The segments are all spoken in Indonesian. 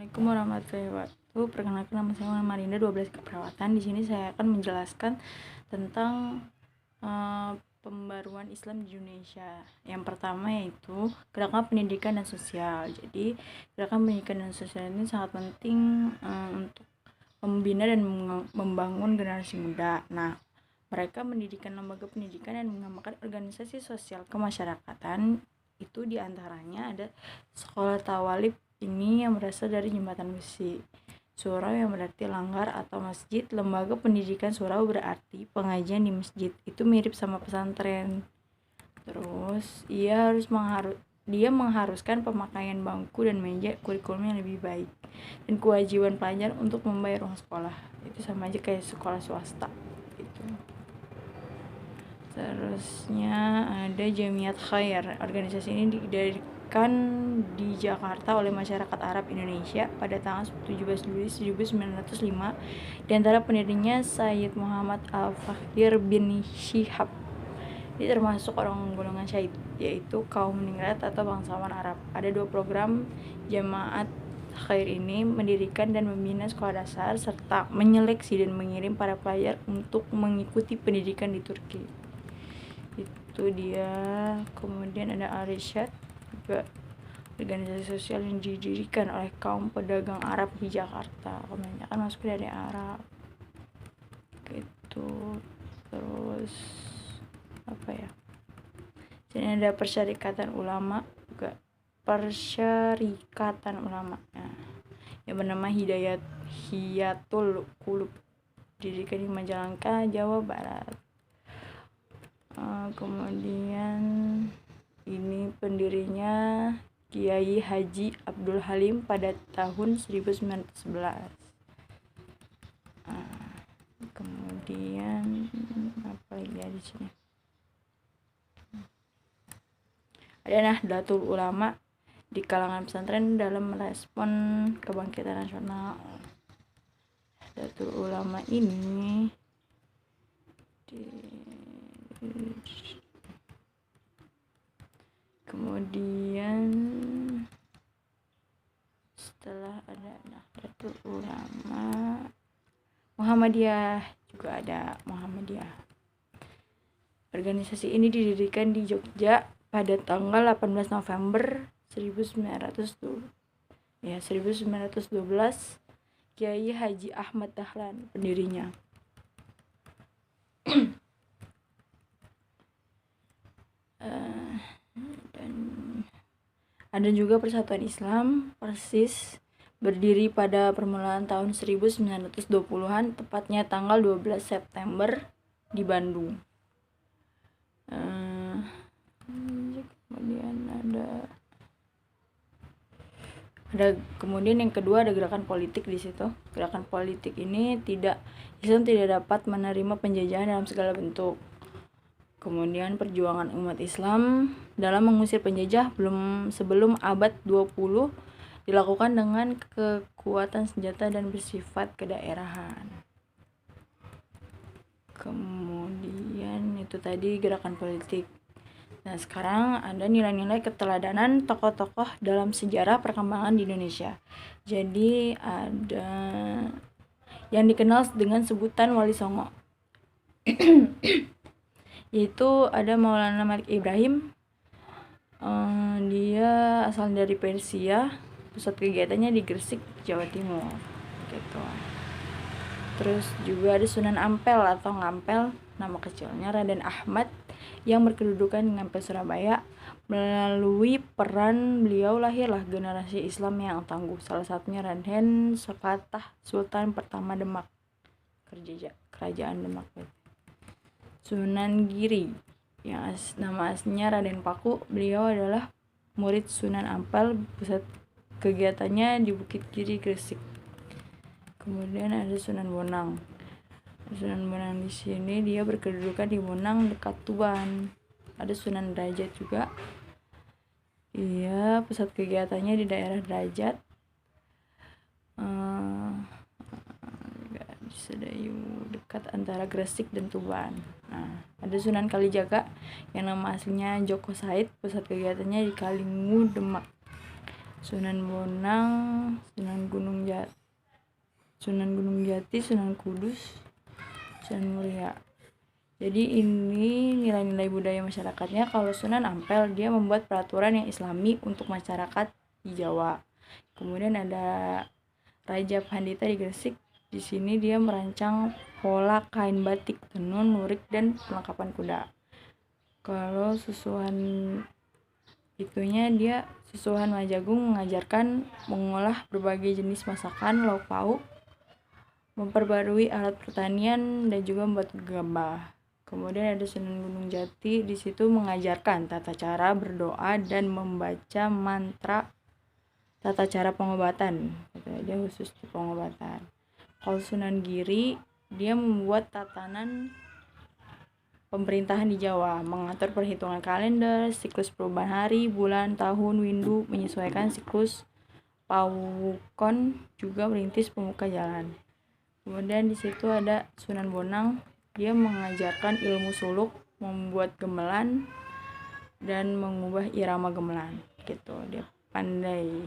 Assalamualaikum warahmatullahi wabarakatuh. Perkenalkan, nama saya Marinda, 12 keperawatan. Di sini saya akan menjelaskan tentang pembaruan Islam di Indonesia. Yang pertama yaitu gerakan pendidikan dan sosial. Jadi gerakan pendidikan dan sosial ini sangat penting untuk membina dan membangun generasi muda. Nah, mereka mendirikan lembaga pendidikan dan mengembangkan organisasi sosial kemasyarakatan. Itu diantaranya ada sekolah tawalib ini yang berasal dari jembatan besi. Surau yang berarti langgar atau masjid. Lembaga pendidikan surau berarti pengajian di masjid. Itu mirip sama pesantren. Terus dia mengharuskan pemakaian bangku dan meja, kurikulum yang lebih baik, dan kewajiban pelajar untuk membayar uang sekolah. Itu sama aja kayak sekolah swasta gitu. Terusnya ada Jamiat Khair. Organisasi ini didirikan di Jakarta oleh masyarakat Arab Indonesia pada tanggal 17 Juli 1905. Di antara pendirinya Sayyid Muhammad Al-Fakir bin Shihab. Dia termasuk orang golongan syahid, yaitu kaum ningrat atau bangsawan Arab. Ada 2 program Jamaat Khair ini: mendirikan dan membina sekolah dasar, serta menyeleksi dan mengirim para pelajar untuk mengikuti pendidikan di Turki. Itu dia. Kemudian ada Al-Irsyad, juga organisasi sosial yang didirikan oleh kaum pedagang Arab di Jakarta, kebanyakan masuk dari Arab gitu. Terus apa ya, sini ada Persyarikatan Ulama, juga Persyarikatan Ulama yang bernama Hidayatul Qulub, didirikan di Majalengka, Jawa Barat. Kemudian ini pendirinya Kiai Haji Abdul Halim pada tahun 1911. Kemudian apa lagi ya di sini? Ada Nahdlatul Ulama di kalangan pesantren dalam merespon kebangkitan nasional. Nahdlatul Ulama ini kemudian setelah ada Nahdlatul Ulama, Muhammadiyah juga ada. Muhammadiyah, organisasi ini didirikan di Jogja pada tanggal 18 November 1912. Kiai Haji Ahmad Dahlan pendirinya. Dan ada juga Persatuan Islam Persis, berdiri pada permulaan tahun 1920-an, tepatnya tanggal 12 September di Bandung. Kemudian yang kedua ada gerakan politik di situ. Gerakan politik ini Islam tidak dapat menerima penjajahan dalam segala bentuk. Kemudian perjuangan umat Islam dalam mengusir penjajah sebelum abad 20 dilakukan dengan kekuatan senjata dan bersifat kedaerahan. Kemudian itu tadi gerakan politik. Nah, sekarang ada nilai-nilai keteladanan tokoh-tokoh dalam sejarah perkembangan di Indonesia. Jadi ada yang dikenal dengan sebutan Wali Songo. Yaitu ada Maulana Malik Ibrahim. Dia asal dari Persia, pusat kegiatannya di Gresik, Jawa Timur gitu. Terus juga ada Sunan Ampel atau Ngampel, nama kecilnya Raden Ahmad, yang berkedudukan di Ngampel, Surabaya. Melalui peran beliau lahirlah generasi Islam yang tangguh, salah satunya Raden Fatah Sultan pertama Demak, kerajaan Demak. Sunan Giri, yang nama aslinya Raden Paku, beliau adalah murid Sunan Ampel, pusat kegiatannya di Bukit Giri, Gresik. Kemudian ada Sunan Bonang. Sunan Bonang di sini dia berkedudukan di Bonang dekat Tuban. Ada Sunan Derajat juga. Iya, pusat kegiatannya di daerah Derajat. Di Sedayu, dekat antara Gresik dan Tuban. Nah, ada Sunan Kalijaga yang nama aslinya Joko Said, pusat kegiatannya di Kalingu, Demak. Sunan Bonang, Sunan Gunung Sunan Gunung Jati, Sunan Kudus, Sunan Muria. Jadi ini nilai-nilai budaya masyarakatnya. Kalau Sunan Ampel dia membuat peraturan yang islami untuk masyarakat di Jawa. Kemudian ada Raja Pandita di Gresik. Di sini dia merancang pola kain batik, tenun, lurik, dan perlengkapan kuda. Kalau Susuhan itunya dia Susuhan Majagung mengajarkan mengolah berbagai jenis masakan, lauk pauk, memperbarui alat pertanian, dan juga membuat gabah. Kemudian ada Sunan Gunung Jati, di situ mengajarkan tata cara berdoa dan membaca mantra, tata cara pengobatan. Dia khusus di pengobatan. Kalau Sunan Giri, dia membuat tatanan pemerintahan di Jawa, mengatur perhitungan kalender, siklus perubahan hari, bulan, tahun, windu, menyesuaikan siklus Paukon, juga merintis pemuka jalan. Kemudian di situ ada Sunan Bonang, dia mengajarkan ilmu suluk, membuat gamelan, dan mengubah irama gamelan. Gitu, dia pandai.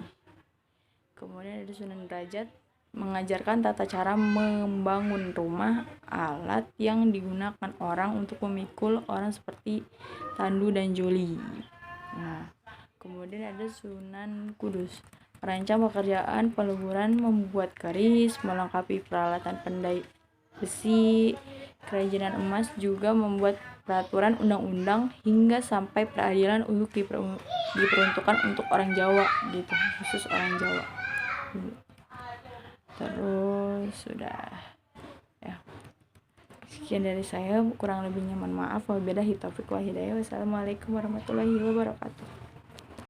Kemudian ada Sunan Derajat, mengajarkan tata cara membangun rumah, alat yang digunakan orang untuk memikul orang seperti tandu dan joli. Nah, kemudian ada Sunan Kudus, merancang pekerjaan peleburan, membuat keris, melengkapi peralatan pandai besi, kerajinan emas, juga membuat peraturan undang-undang hingga sampai peradilan untuk diperuntukkan untuk orang Jawa gitu, khusus orang Jawa. Terus sudah ya, sekian dari saya, kurang lebihnya mohon maaf. Wabillahi taufiq wal hidayah. Wassalamualaikum warahmatullahi wabarakatuh.